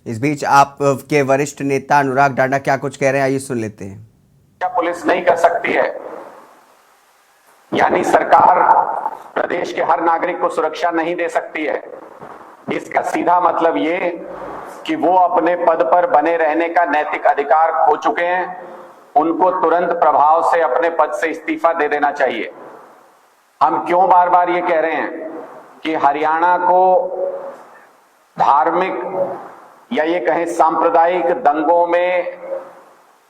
इस बीच आप के वरिष्ठ नेता अनुराग डांडा क्या कुछ कह रहे हैं, आइए सुन लेते हैं। क्या पुलिस नहीं कर सकती है? यानी सरकार प्रदेश के हर नागरिक को सुरक्षा नहीं दे सकती है। इसका सीधा मतलब ये कि वो अपने पद पर बने रहने का नैतिक अधिकार खो चुके हैं। उनको तुरंत प्रभाव से अपने पद से इस्तीफा दे देना चाहिए। हम क्यों बार बार ये कह रहे हैं कि हरियाणा को धार्मिक या ये कहें सांप्रदायिक दंगों में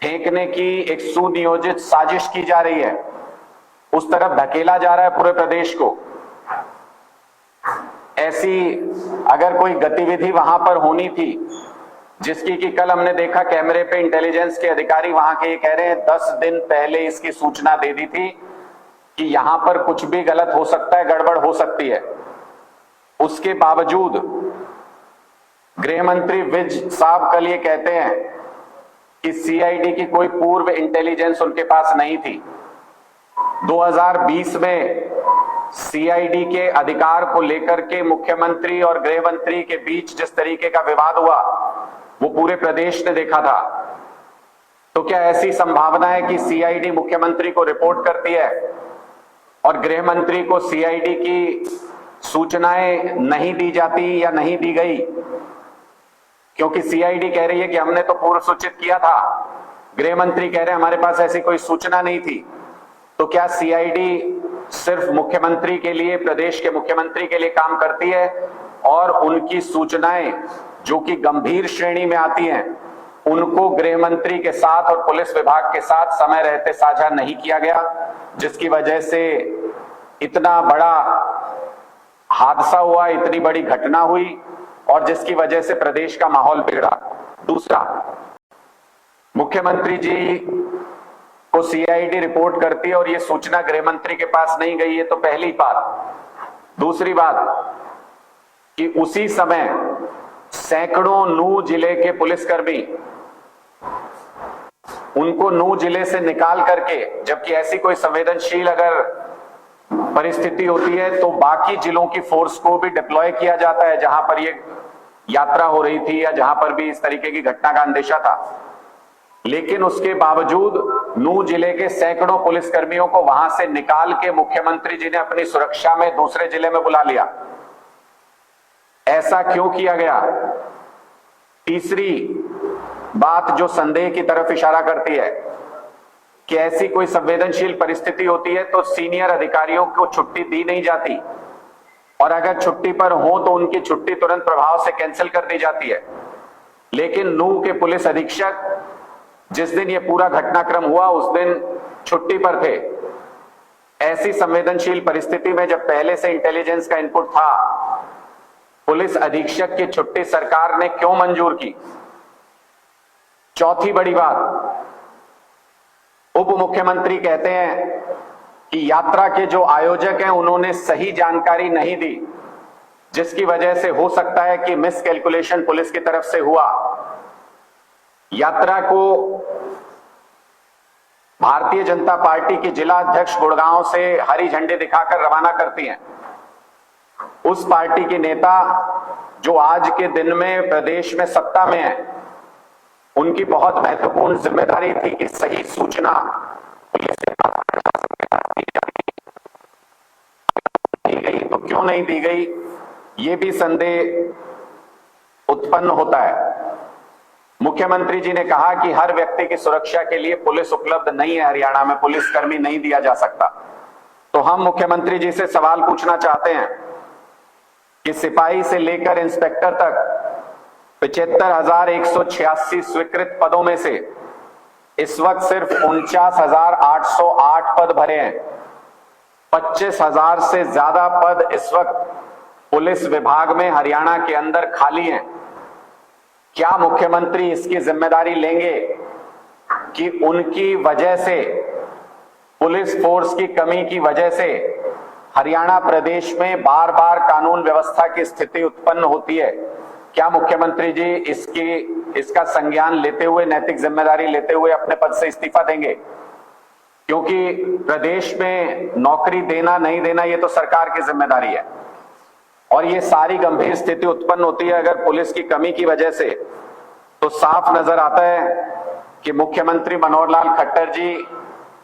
फेंकने की एक सुनियोजित साजिश की जा रही है, उस तरफ धकेला जा रहा है पूरे प्रदेश को। ऐसी अगर कोई गतिविधि वहां पर होनी थी जिसकी कि कल हमने देखा कैमरे पे इंटेलिजेंस के अधिकारी वहां के ये कह रहे हैं 10 दिन पहले इसकी सूचना दे दी थी कि यहां पर कुछ भी गलत हो सकता है, गड़बड़ हो सकती है। उसके बावजूद गृह मंत्री विज साहब कल ये कहते हैं कि सीआईडी की कोई पूर्व इंटेलिजेंस उनके पास नहीं थी। 2020 में सीआईडी के अधिकार को लेकर के मुख्यमंत्री और गृह मंत्री के बीच जिस तरीके का विवाद हुआ वो पूरे प्रदेश ने देखा था। तो क्या ऐसी संभावना है कि सीआईडी मुख्यमंत्री को रिपोर्ट करती है और गृह मंत्री को सीआईडी की सूचनाएं नहीं दी जाती या नहीं दी गई? क्योंकि सीआईडी कह रही है कि हमने तो पूर्व सूचित किया था, गृह मंत्री कह रहे हैं हमारे पास ऐसी कोई सूचना नहीं थी। तो क्या सीआईडी सिर्फ मुख्यमंत्री के लिए, प्रदेश के मुख्यमंत्री के लिए काम करती है और उनकी सूचनाएं जो कि गंभीर श्रेणी में आती हैं उनको गृह मंत्री के साथ और पुलिस विभाग के साथ समय रहते साझा नहीं किया गया, जिसकी वजह से इतना बड़ा हादसा हुआ, इतनी बड़ी घटना हुई और जिसकी वजह से प्रदेश का माहौल बिगड़ा। दूसरा, मुख्यमंत्री जी को सीआईडी रिपोर्ट करती है और ये सूचना गृह मंत्री के पास नहीं गई है, तो पहली बात। दूसरी बात कि उसी समय सैकड़ों नूह जिले के पुलिसकर्मी उनको नूह जिले से निकाल करके, जबकि ऐसी कोई संवेदनशील अगर परिस्थिति होती है तो बाकी जिलों की फोर्स को भी डिप्लॉय किया जाता है जहां पर ये यात्रा हो रही थी या जहां पर भी इस तरीके की घटना का अंदेशा था। लेकिन उसके बावजूद नूह जिले के सैकड़ों पुलिसकर्मियों को वहां से निकाल के मुख्यमंत्री जी ने अपनी सुरक्षा में दूसरे जिले में बुला लिया। ऐसा क्यों किया गया? तीसरी बात जो संदेह की तरफ इशारा करती है कि ऐसी कोई संवेदनशील परिस्थिति होती है तो सीनियर अधिकारियों को छुट्टी दी नहीं जाती और अगर छुट्टी पर हो तो उनकी छुट्टी तुरंत प्रभाव से कैंसिल कर दी जाती है। लेकिन नूह के पुलिस अधीक्षक जिस दिन ये पूरा घटनाक्रम हुआ उस दिन छुट्टी पर थे। ऐसी संवेदनशील परिस्थिति में जब पहले से इंटेलिजेंस का इनपुट था, पुलिस अधीक्षक की छुट्टी सरकार ने क्यों मंजूर की? चौथी बड़ी बात, उप मुख्यमंत्री कहते हैं कि यात्रा के जो आयोजक हैं उन्होंने सही जानकारी नहीं दी, जिसकी वजह से हो सकता है कि मिस कैलकुलेशन पुलिस की तरफ से हुआ। यात्रा को भारतीय जनता पार्टी की जिला अध्यक्ष गुड़गांव से हरी झंडी दिखाकर रवाना करती हैं। उस पार्टी के नेता जो आज के दिन में प्रदेश में सत्ता में है, उनकी बहुत महत्वपूर्ण जिम्मेदारी थी कि सही सूचना पुलिस के पास दी गई, तो क्यों नहीं दी गई, ये भी संदेह उत्पन्न होता है। मुख्यमंत्री जी ने कहा कि हर व्यक्ति की सुरक्षा के लिए पुलिस उपलब्ध नहीं है, हरियाणा में पुलिसकर्मी नहीं दिया जा सकता। तो हम मुख्यमंत्री जी से सवाल पूछना चाहते हैं कि सिपाही से लेकर इंस्पेक्टर तक 75,186 स्वीकृत पदों में से इस वक्त सिर्फ 49,808 पद भरे हैं। 25,000 से ज्यादा पद इस वक्त पुलिस विभाग में हरियाणा के अंदर खाली हैं। क्या मुख्यमंत्री इसकी जिम्मेदारी लेंगे कि उनकी वजह से, पुलिस फोर्स की कमी की वजह से हरियाणा प्रदेश में बार बार कानून व्यवस्था की स्थिति उत्पन्न होती है? क्या मुख्यमंत्री जी इसका संज्ञान लेते हुए, नैतिक जिम्मेदारी लेते हुए अपने पद से इस्तीफा देंगे? क्योंकि प्रदेश में नौकरी देना नहीं देना ये तो सरकार की जिम्मेदारी है और ये सारी गंभीर स्थिति उत्पन्न होती है अगर पुलिस की कमी की वजह से तो साफ नजर आता है कि मुख्यमंत्री मनोहर लाल खट्टर जी,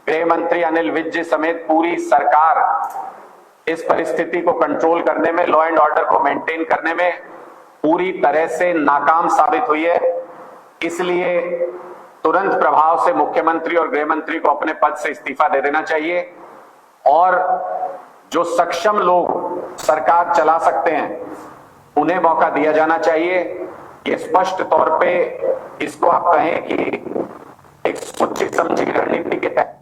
गृह मंत्री अनिल विज जी समेत पूरी सरकार इस परिस्थिति को कंट्रोल करने में, लॉ एंड ऑर्डर को मेंटेन करने में पूरी तरह से नाकाम साबित हुई है। इसलिए तुरंत प्रभाव से मुख्यमंत्री और गृह मंत्री को अपने पद से इस्तीफा दे देना चाहिए और जो सक्षम लोग सरकार चला सकते हैं उन्हें मौका दिया जाना चाहिए। ये स्पष्ट तौर पे इसको आप कहें कि एक सोची समझी रणनीति के तहत